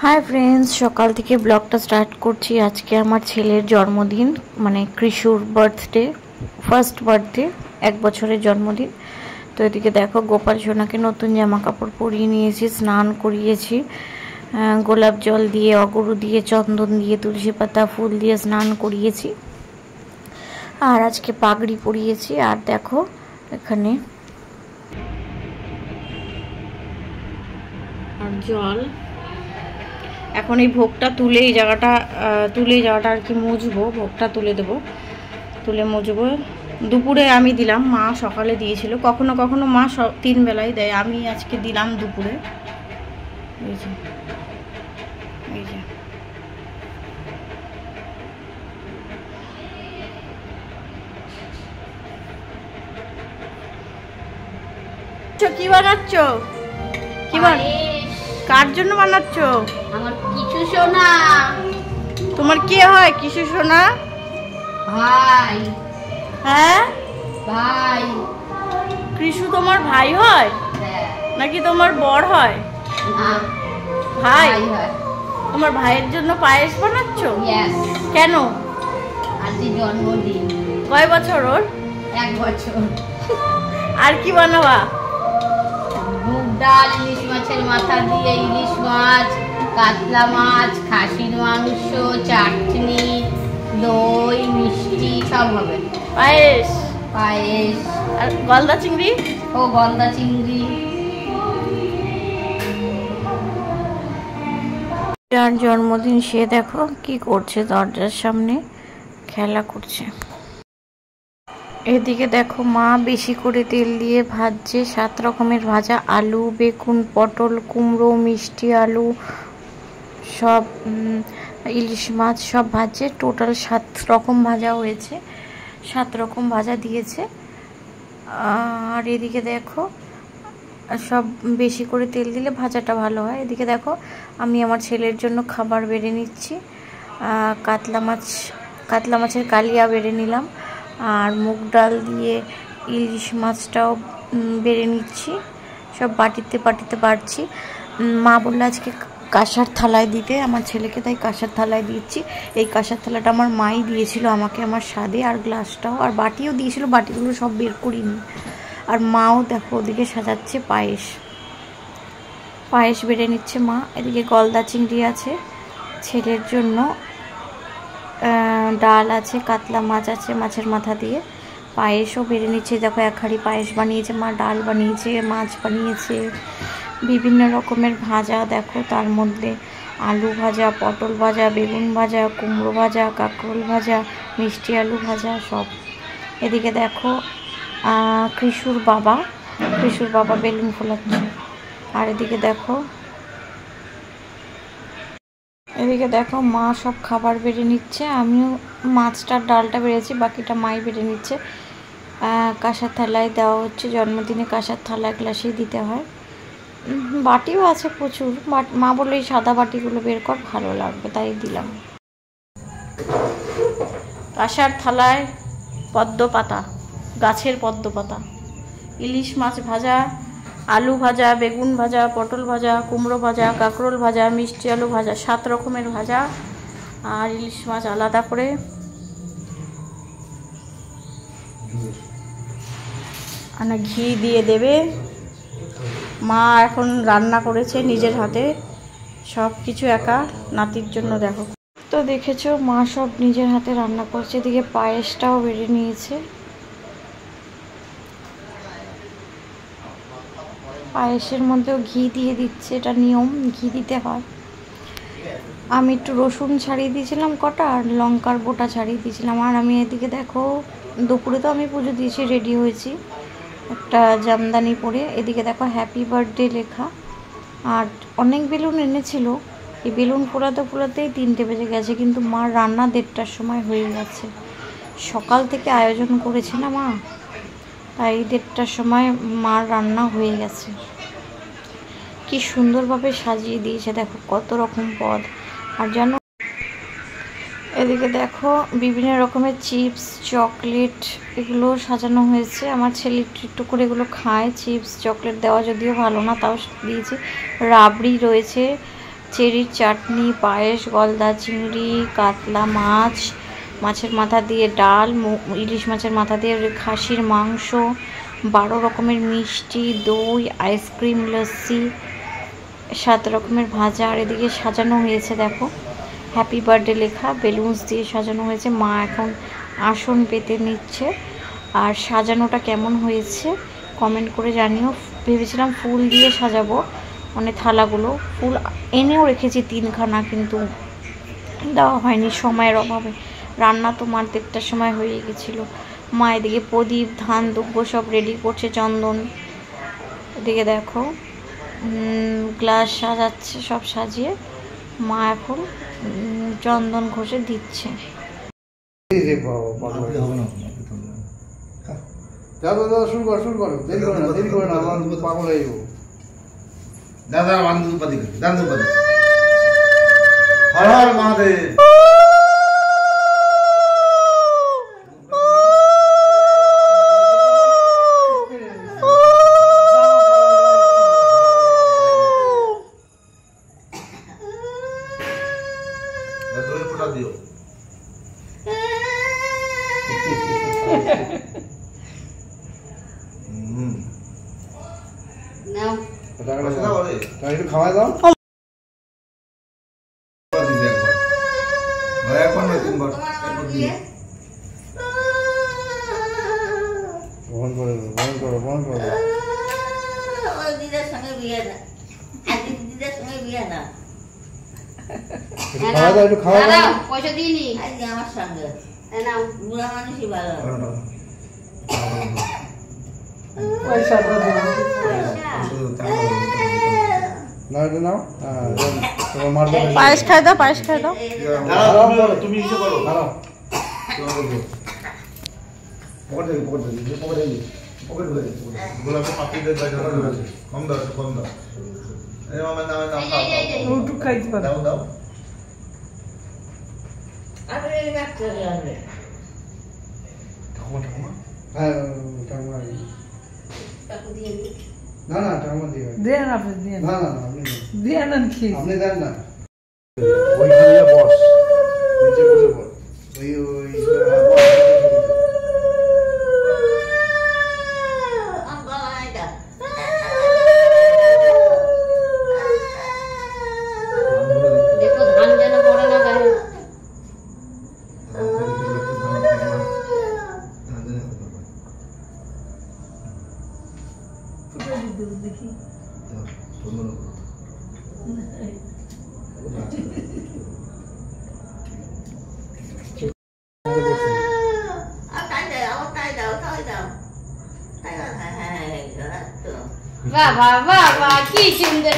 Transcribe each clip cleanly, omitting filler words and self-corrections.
Hi friends सकाल থেকে ব্লগটা স্টার্ট করছি। আজকে আমার ছেলের জন্মদিন, মানে কৃষুর বার্থডে, ফার্স্ট বার্থডে, 1 বছরের জন্মদিন। তো এদিকে দেখো গোপাল সোনাকে নতুন জামা কাপড় পরিয়ে নিয়েছি, স্নান করিয়েছি, গোলাপ জল দিয়ে, অগরু দিয়ে, চন্দন দিয়ে, তুলসী পাতা, ফুল দিয়ে স্নান করিয়েছি। আর আজকে পাগড়ি পরিয়েছি। আর দেখো এখানে আর জল। এখন এই ভোগটা তুলে এই জায়গাটা আর কি মুছবো, ভোগটা তুলে দেবো, তুলে মুছবো। দুপুরে আমি দিলাম, মা সকালে দিয়েছিল, কখনো কখনো মা 3 বেলায় দেয়, আমি আজকে দিলাম দুপুরে। এই যে এই যে কি বানাচ্ছ? কি কার জন্য বানাচ্ছ? আমার কিছু সোনা। তোমার কে হয় কিছু সোনা? ভাই। হ্যাঁ ভাই। কৃষু তোমার ভাই হয় নাকি তোমার বর হয়? না, ভাই হয়। তোমার ভাইয়ের জন্য পায়েস বানাচ্ছ? ইয়েস। কেন? আজকে জন্মদিন। কয় বছর ওর? 1 বছর। আর কি বানাবা? মুগ ডাল, ইলিশ মাছের মাথা দিয়ে, ইলিশ মাছ, কাতলা মাছ, খাসির মাংস, চাটনি, দই, মিষ্টি সব হবে। পায়েস। পায়েস আর গলদা চিংড়ি? ও গলদা চিংড়ি। যার জন্মদিন সে দেখো কি করছে, দরজার সামনে খেলা করছে। এদিকে দেখো মা বেশি করে তেল দিয়ে ভাজছে 7 রকমের ভাজা, আলু, বেগুন, পটল, কুমড়ো, মিষ্টি আলু, সব ইলিশ মাছ সব ভাজছে। টোটাল 7 রকম ভাজা হয়েছে, 7 রকম ভাজা দিয়েছে। আর এদিকে দেখো সব বেশি করে তেল দিলে ভাজাটা ভালো হয়। এদিকে দেখো আমি আমার ছেলের জন্য খাবার বেড়ে নিচ্ছি। কাতলা মাছের কালিয়া বেড়ে নিলাম, আর মুগ ডাল দিয়ে ইলিশ মাছটাও বেড়ে নিচ্ছি। সব বাটিতে বাড়ছি। মা বললো আজকে কাঁসার থালায় দিতে আমার ছেলেকে, তাই কাঁসার থালায় দিচ্ছি। এই কাঁসার থালাটা আমার মাই দিয়েছিল আমাকে আমার স্বাদে, আর গ্লাসটাও, আর বাটিও দিয়েছিল, বাটিগুলো সব বের করিনি। আর মাও দেখো ওদিকে সাজাচ্ছে পায়েস বেড়ে নিচ্ছে মা। এদিকে গলদা চিংড়ি আছে ছেলের জন্য, ডাল আছে, কাতলা মাছ আছে মাছের মাথা দিয়ে, পায়েসও বেড়ে নিচ্ছে। দেখো 1 হাঁড়ি পায়েস বানিয়েছে মা, ডাল বানিয়েছে, মাছ বানিয়েছে, বিভিন্ন রকমের ভাজা। দেখো তার মধ্যে আলু ভাজা, পটল ভাজা, বেগুন ভাজা, কুমড়ো ভাজা, কাঁকরোল ভাজা, মিষ্টি আলু ভাজা সব। এদিকে দেখো কৃষুর বাবা বেলুন ফোলাচ্ছে। আর এদিকে দেখো মা সব খাবার বেড়ে নিচ্ছে, আমিও মাছটার ডালটা বেড়েছি, বাকিটা মাই বেড়ে নিচ্ছে। কাঁসার থালায় দেওয়া হচ্ছে, জন্মদিনে কাঁসার থালা গ্লাসেই দিতে হয়। বাটিও আছে প্রচুর, মা বললো এই সাদা বাটিগুলো বের কর, ভালো লাগবে, তাই দিলাম। কাঁসার থালায় পদ্ম পাতা, গাছের পদ্ম পাতা, ইলিশ মাছ ভাজা, আলু ভাজা, বেগুন ভাজা, পটল ভাজা, কুমড়ো ভাজা, কাঁকরোল ভাজা, মিষ্টি আলু ভাজা, 7 রকমের ভাজা, আর ইলিশ মাছ আলাদা করে। ঘি দিয়ে দেবে। মা এখন রান্না করেছে নিজের হাতে, সব কিছু একা নাতির জন্য। দেখো তো দেখেছো মা সব নিজের হাতে রান্না করছে। এদিকে পায়েসটাও বেড়ে নিয়েছে, পায়েসের মধ্যেও ঘি দিয়ে দিচ্ছে, এটা নিয়ম, ঘি দিতে হয়। আমি একটু রসুন ছাড়িয়ে দিয়েছিলাম কটা, আর লঙ্কার বোটা ছাড়িয়ে দিয়েছিলাম। আর আমি এদিকে দেখো দুপুরে তো আমি পুজো দিয়েছি, রেডি হয়েছি একটা জামদানি পরে। এদিকে দেখো হ্যাপি বার্থডে লেখা, আর অনেক বেলুন এনেছিল। এই বেলুন ফোলাতেই 3টে বেজে গেছে, কিন্তু মার রান্না 1:30টার সময় হয়ে গেছে। সকাল থেকে আয়োজন করেছে না মা, তাই 1:30টার সময় মার রান্না হয়ে গেছে। কি সুন্দরভাবে সাজিয়ে দিয়েছে, দেখো কত রকম পদ। আর জানো এদিকে দেখো বিভিন্ন রকমের চিপস, চকলেট, এগুলো সাজানো হয়েছে। আমার ছেলে একটু করে এগুলো খায়। চিপস চকলেট দেওয়া যদিও ভালো না, তাও দিয়েছে। রাবড়ি রয়েছে, চেরির চাটনি, পায়েস, গলদা চিংড়ি, কাতলা মাছ, মাছের মাথা দিয়ে ডাল, ইলিশ মাছের মাথা দিয়ে খাসির মাংস, 12 রকমের মিষ্টি, দই, আইসক্রিম, লস্যি, 7 রকমের ভাজা। আর এদিকে সাজানো হয়েছে দেখো, হ্যাপি বার্থডে লেখা, বেলুনস দিয়ে সাজানো হয়েছে। মা এখন আসন পেতে নিচ্ছে। আর সাজানোটা কেমন হয়েছে কমেন্ট করে জানিও। ভেবেছিলাম ফুল দিয়ে সাজাবো, মানে থালাগুলো ফুল এনেও রেখেছি 3খানা, কিন্তু দেওয়া হয়নি সময়ের অভাবে। রান্না তো মার 1:30টার সময় হয়ে গেছিলো। মা এদিকে প্রদীপ, ধান দুব্য সব রেডি করছে, চন্দন। এদিকে দেখো গ্লাস সাজাচ্ছে, সব সাজিয়ে মা এখন চন্দন ঘষে দিচ্ছে। দাদা বান্ধব পাতি দান্দু পাতি হর হর মহাদেব। দিও একটু খাওয়াই দাও। দিদার সঙ্গে বিয়ে না, দিদার সঙ্গে বিয়ে না। একটু খাওয়া দাও। পয়সা দিইনি আমার সঙ্গে, না বুড়া মানুষই ভালো। পায়েস খাই দাও, পায়েস খাই দাও। তুমি ইসে করো, কম দাও, কম দাও। দাও দাও। না না ঠাকুমা দিয়ে দেন, আপনি দিয়ে না, না না আপনি দিয়ে নেন, কি আপনি দেন না। ওইখানে বস, নিচে বসে বস। দেখো ধান যেন পড়ে না গায়ে। দেখি বাবা বাবা কি সুন্দর,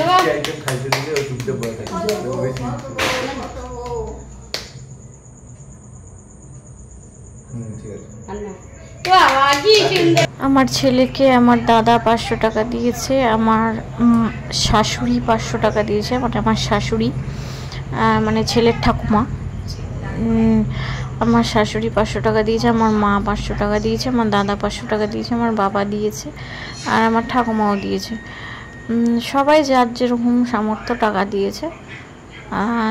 আমার ছেলেকে আমার দাদা 500 টাকা দিয়েছে, আমার শাশুড়ি 500 টাকা দিয়েছে, মানে আমার শাশুড়ি মানে ছেলের ঠাকুমা। আমার শাশুড়ি 500 টাকা দিয়েছে, আমার মা 500 টাকা দিয়েছে, আমার দাদা 500 টাকা দিয়েছে, আমার বাবা দিয়েছে, আর আমার ঠাকুমাও দিয়েছে। সবাই যার যেরকম সামর্থ্য টাকা দিয়েছে।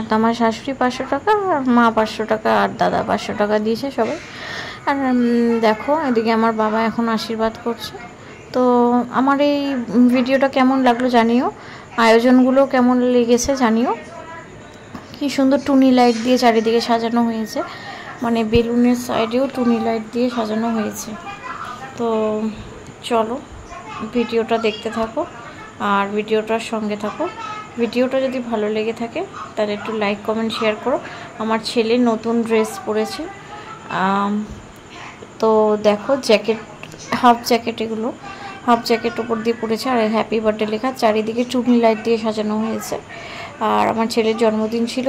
তো আমার শাশুড়ি 500 টাকা, আর মা 500 টাকা, আর দাদা 500 টাকা দিয়েছে সবাই। আর দেখো এদিকে আমার বাবা এখন আশীর্বাদ করছে। তো আমার এই ভিডিওটা কেমন লাগলো জানিও, আয়োজনগুলো কেমন লেগেছে জানিও। কি সুন্দর টুনি লাইট দিয়ে চারিদিকে সাজানো হয়েছে, মানে বেলুনের সাইডেও টুনি লাইট দিয়ে সাজানো হয়েছে। তো চলো ভিডিওটা দেখতে থাকো আর ভিডিওটার সঙ্গে থাকো। ভিডিওটা যদি ভালো লেগে থাকে তাহলে একটু লাইক কমেন্ট শেয়ার করো। আমার ছেলে নতুন ড্রেস পরেছে, তো দেখো জ্যাকেট, হাফ জ্যাকেট, এগুলো হাফ জ্যাকেট ওপর দিয়ে পরেছে, আর হ্যাপি বার্থডে লেখা, চারিদিকে টুনি লাইট দিয়ে সাজানো হয়েছে। আর আমার ছেলের জন্মদিন ছিল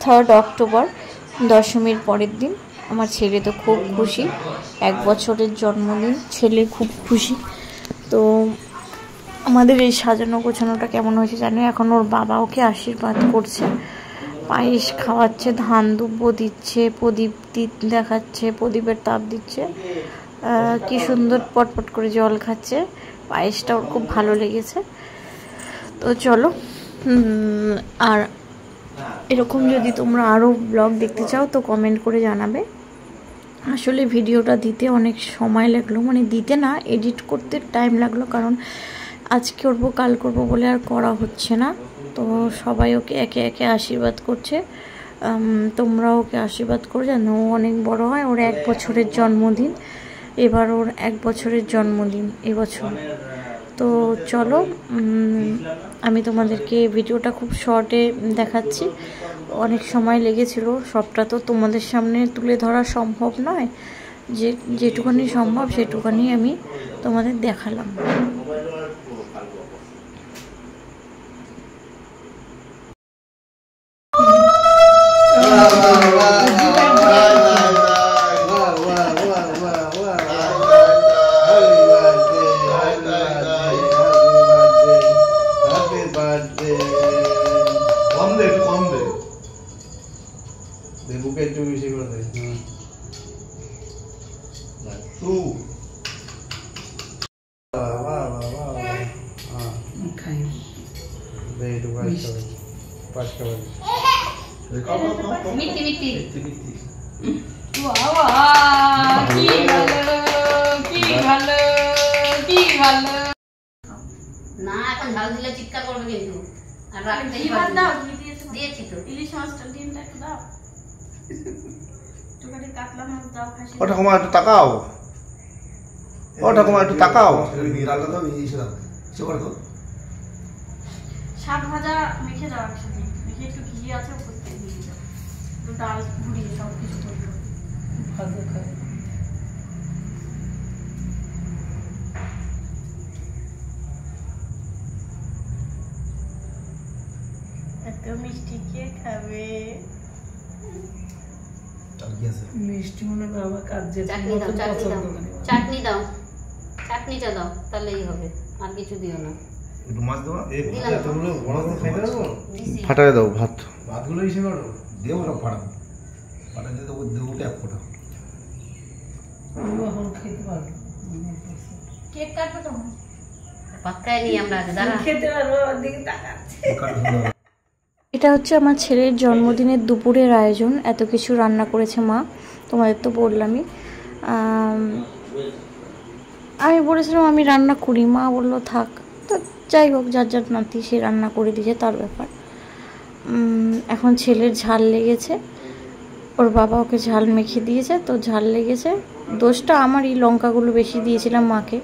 3 অক্টোবর, দশমীর পরের দিন। আমার ছেলে তো খুব খুশি, 1 বছরের জন্মদিন, ছেলে খুব খুশি। তো আমাদের এই সাজানো গোছানোটা কেমন হয়েছে জানো। এখন ওর বাবা ওকে আশীর্বাদ করছে, পায়েস খাওয়াচ্ছে, ধান দুব্য দিচ্ছে, প্রদীপ দেখাচ্ছে, প্রদীপের তাপ দিচ্ছে, কি সুন্দর পটপট করে জল খাচ্ছে। পায়েসটা ওর খুব ভালো লেগেছে। তো চলো আর এরকম যদি তোমরা আরও ব্লগ দেখতে চাও তো কমেন্ট করে জানাবে। আসলে ভিডিওটা দিতে অনেক সময় লাগলো, মানে দিতে না, এডিট করতে টাইম লাগলো, কারণ আজ করবো কাল করবো বলে আর করা হচ্ছে না। তো সবাই ওকে একে একে আশীর্বাদ করছে, তোমরাও ওকে আশীর্বাদ করে জানো ও অনেক বড় হয়। ওর 1 বছরের জন্মদিন, এবার ওর 1 বছরের জন্মদিন এবছর। তো চলো, আমি তোমাদেরকে ভিডিওটা খুব শর্টে দেখাচ্ছি, অনেক সময় লেগেছিল, সবটা তো তোমাদের সামনে তুলে ধরা সম্ভব নয়, যেটুখানি সম্ভব সেটুখানি আমি তোমাদের দেখালাম। না এখন ঝাল দিলে চিৎকার করবে কিন্তু। আর রাখতেই দিয়েছি তো ইলিশ মাছটা ডিমটা একটু দাও, একটুখানি কাতলা মাছ দাও, খাসি। ও ঠাকুমা একটু তাকাও, ও ঠাকুমা একটু তাকাও। শাক ভাজা মেখে দাও, একসাথে মেখে একটু ঘি আছে উপর থেকে দিয়ে দাও, একটু ডাল ঘুরিয়ে সব কিছু করবে ভাজা খায়। এত মিষ্টি কে খাবে? মিষ্টি মনে বাবা কাজে চাটনি দাও, চাটনি দাও, চাটনি দাও, চাটনিটা দাও, তাহলেই হবে, আর কিছু দিও না। একটু মাছ দাও না, দিছি। ফাটায় দাও ভাত, ভাতগুলো এসে করো, দেও সব ফাটাও, ফাটাই দিয়ে দেবো, দেবো এক ফোঁটা। খেতে পারবো, কেক কাটবে তো পাক্কায় নিয়ে আমরা দাঁড়া খেতে পারবো, আমার দিকে তাকাচ্ছে। এটা হচ্ছে আমার ছেলের জন্মদিনের দুপুরের আয়োজন, এত কিছু রান্না করেছে মা, তোমাদের তো বললামই। আমি বলেছিলাম আমি রান্না করি, মা বললো থাক, তো যাই হোক, যার যার নাতি সে রান্না করে দিয়েছে, তার ব্যাপার। এখন ছেলের ঝাল লেগেছে, ওর বাবা ওকে ঝাল মেখে দিয়েছে, তো ঝাল লেগেছে, দোষটা আমারই, লঙ্কাগুলো বেশি দিয়েছিলাম মাকে,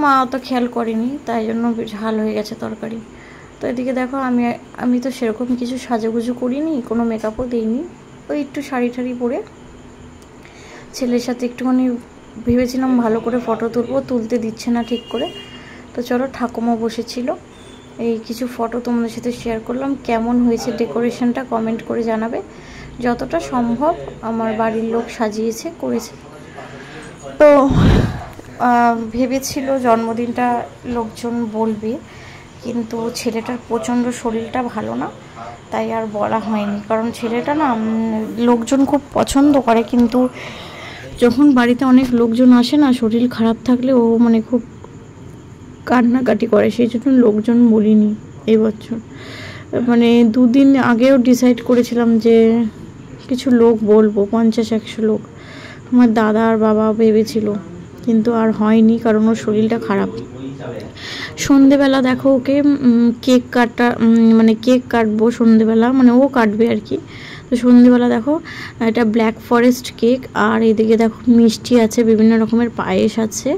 মা অত খেয়াল করেনি, তাই জন্য ঝাল হয়ে গেছে তরকারি। তো এদিকে দেখো, আমি তো সেরকম কিছু সাজুগুজু করিনি, কোনো মেকআপও দিইনি, ওই একটু শাড়ি ঠাড়ি পরে ছেলের সাথে একটুখানি ভেবেছিলাম ভালো করে ফটো তুলবো, তুলতে দিচ্ছে না ঠিক করে। তো চলো, ঠাকুমা বসেছিল, এই কিছু ফটো তোমাদের সাথে শেয়ার করলাম। কেমন হয়েছে ডেকোরেশনটা কমেন্ট করে জানাবে, যতটা সম্ভব আমার বাড়ির লোক সাজিয়েছে করেছে। তো ভেবেছিল জন্মদিনটা লোকজন বলবে, কিন্তু ছেলেটার প্রচণ্ড শরীরটা ভালো না, তাই আর বলা হয়নি, কারণ ছেলেটা না লোকজন খুব পছন্দ করে, কিন্তু যখন বাড়িতে অনেক লোকজন আসে না, শরীর খারাপ থাকলে ও মানে খুব কান্নাকাটি করে, সেই জন্য লোকজন বলিনি এই বছর। মানে 2 দিন আগেও ডিসাইড করেছিলাম যে কিছু লোক বলবো, 50-100 লোক, আমার দাদা আর বাবা ভেবেছিল, কিন্তু আর হয়নি, কারণ ওর শরীরটা খারাপ। সন্ধেবেলা দেখো ওকে কেক কাটা, মানে কেক কাটবো সন্ধেবেলা, মানে ও কাটবে আর কি। তো সন্ধেবেলা দেখো এটা ব্ল্যাক ফরেস্ট কেক, আর এদিকে দেখো মিষ্টি আছে, বিভিন্ন রকমের পায়েস আছে,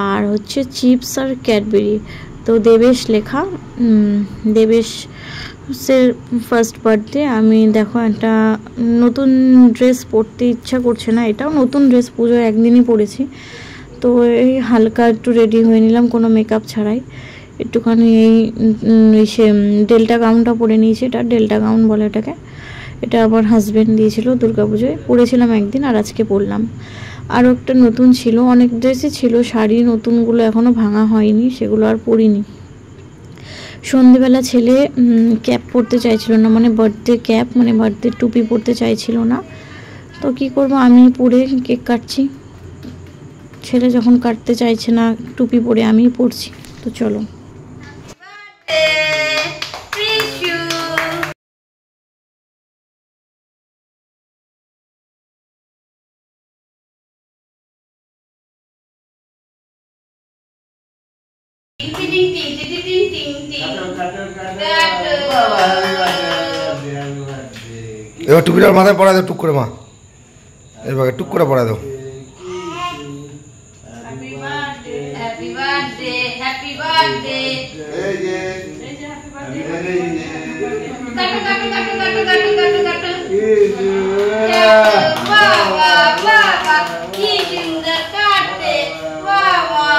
আর হচ্ছে চিপস আর ক্যাডবেরি। তো দেবেশ লেখা, দেবেশের ফার্স্ট বার্থডে। আমি দেখো একটা নতুন ড্রেস পরতে ইচ্ছা করছে না, এটাও নতুন ড্রেস, পুজোর একদিনই পরেছি, তো এই হালকা একটু রেডি হয়ে নিলাম কোনো মেকআপ ছাড়াই, একটুখানি এই সে ডেল্টা গাউনটা পরে নিয়েছি, এটা ডেল্টা গাউন বলে এটাকে, এটা আমার হাজব্যান্ড দিয়েছিল দুর্গাপুজোয়, পরেছিলাম একদিন আর আজকে পরলাম। আরও একটা নতুন ছিল, অনেক ড্রেসই ছিল, শাড়ি নতুনগুলো এখনও ভাঙা হয়নি, সেগুলো আর পরিনি। সন্ধেবেলা ছেলে ক্যাপ পরতে চাইছিল না, মানে বার্থডে ক্যাপ, মানে বার্থডে টুপি পরতে চাইছিল না, তো কি করব, আমি পরে কেক কাটছি, ছেলে যখন কাটতে চাইছে না টুপি পরে, আমি পরছি। তো চলো, এবার টুপিটা মাথায় পড়া দাও টুক করে মা, এবার টুক করে পড়া দাও। হ্যাপি বার্থডে হ্যাপি বার্থডে বাবা বাবা কি সুন্দর কাটে বাবা।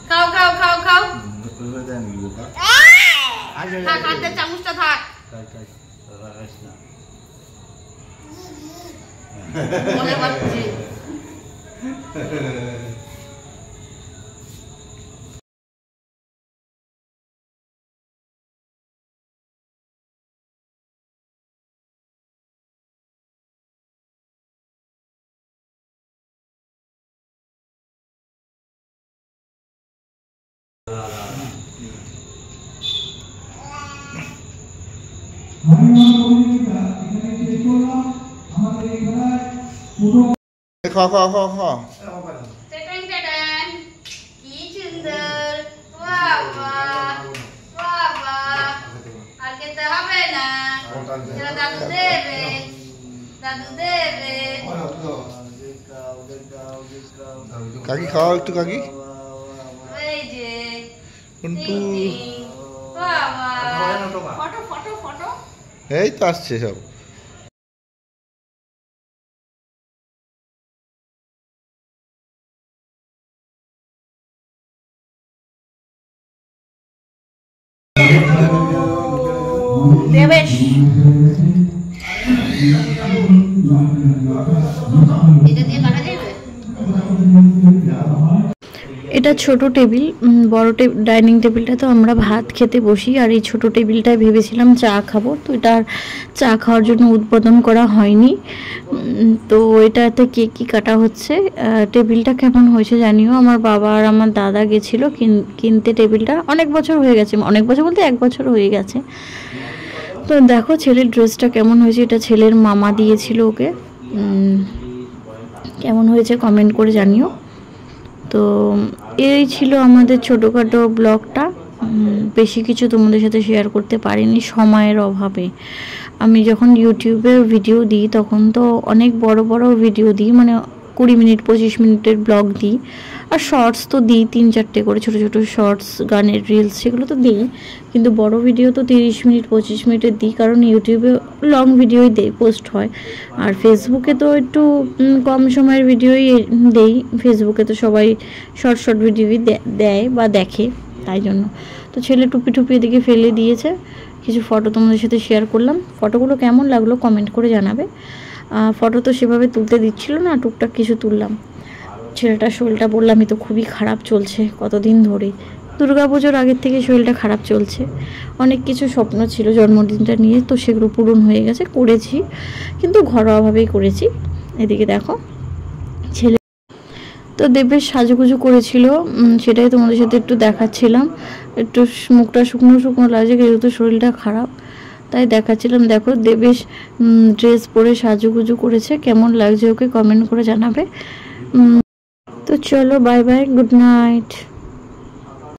খাও খাও খাও খাও, থাক হাতের চামচটা থাক। মনে পাচ্ছি খা খা খা খা। কি সুন্দর বাবা বাবা, আর খেতে হবে না, সেটা দাদু দেবে দাদু দেবে। কাকি খাওয়া একটু কাকি। এই যে কিন্তু বাবা ফটো ফটো ফটো। এই তো আসছে সব। দেবেশ এটা দিয়ে কাটা যাবে। এটা ছোট টেবিল, বড় ডাইনিং টেবিলটা তো আমরা ভাত খেতে বসি, আর এই ছোট টেবিলটায় ভেবেছিলাম চা খাবো, তো এটা আর চা খাওয়ার জন্য উদ্বোধন করা হয়নি। তো এটাতে কেক কি কাটা হচ্ছে। টেবিলটা কেমন হয়েছে জানিও। আমার বাবা আর আমার দাদা গেছিলো কিনতে টেবিলটা, অনেক বছর হয়ে গেছে, অনেক বছর বলতে 1 বছর হয়ে গেছে। তো দেখো ছেলের ড্রেসটা কেমন হয়েছে, এটা ছেলের মামা দিয়েছিল ওকে। কেমন হয়েছে কমেন্ট করে জানিও। তো এই ছিল আমাদের ছোটোখাটো ব্লগটা। বেশি কিছু তোমাদের সাথে শেয়ার করতে পারিনি সময়ের অভাবে। আমি যখন ইউটিউবে ভিডিও দিই তখন তো অনেক বড় বড় ভিডিও দিই, মানে 20 মিনিট 25 মিনিটের ব্লগ দিই, আর শর্টস তো দিই 3-4টে করে, ছোটো ছোটো শর্টস, গানের রিলস, সেগুলো তো দিই। কিন্তু বড় ভিডিও তো 30 মিনিট 25 মিনিটের দিই, কারণ ইউটিউবে লং ভিডিওই পোস্ট হয়, আর ফেসবুকে তো একটু কম সময়ের ভিডিওই দেই। ফেসবুকে তো সবাই শর্ট শর্ট ভিডিওই দেয় বা দেখে, তাই জন্য। তো ছেলে টুপি টুপি এদিকে ফেলে দিয়েছে। কিছু ফটো তোমাদের সাথে শেয়ার করলাম, ফটোগুলো কেমন লাগলো কমেন্ট করে জানাবে। ফটো তো সেভাবে তুলতে দিচ্ছিল না, টুকটাক কিছু তুললাম। ছেলেটার শরীরটা বললামই তো খুবই খারাপ চলছে কতদিন ধরে, দুর্গাপুজোর আগের থেকে শরীরটা খারাপ চলছে। অনেক কিছু স্বপ্ন ছিল জন্মদিনটা নিয়ে, তো সেগুলো পূরণ হয়ে গেছে, করেছি, কিন্তু ঘরোয়াভাবেই করেছি। এদিকে দেখো ছেলে তো দেবের সাজুগুজু করেছিল, সেটাই তোমাদের সাথে একটু দেখাচ্ছিলাম। একটু মুখটা শুকনো শুকনো লাগছে, যেহেতু শরীরটা খারাপ, তাই দেখাচ্ছিলাম। দেখো দেবেশ ড্রেস পরে সাজুগুজু করেছে, কেমন লাগছে ওকে কমেন্ট করে জানাবে। তো চলো বাই বাই, গুড নাইট।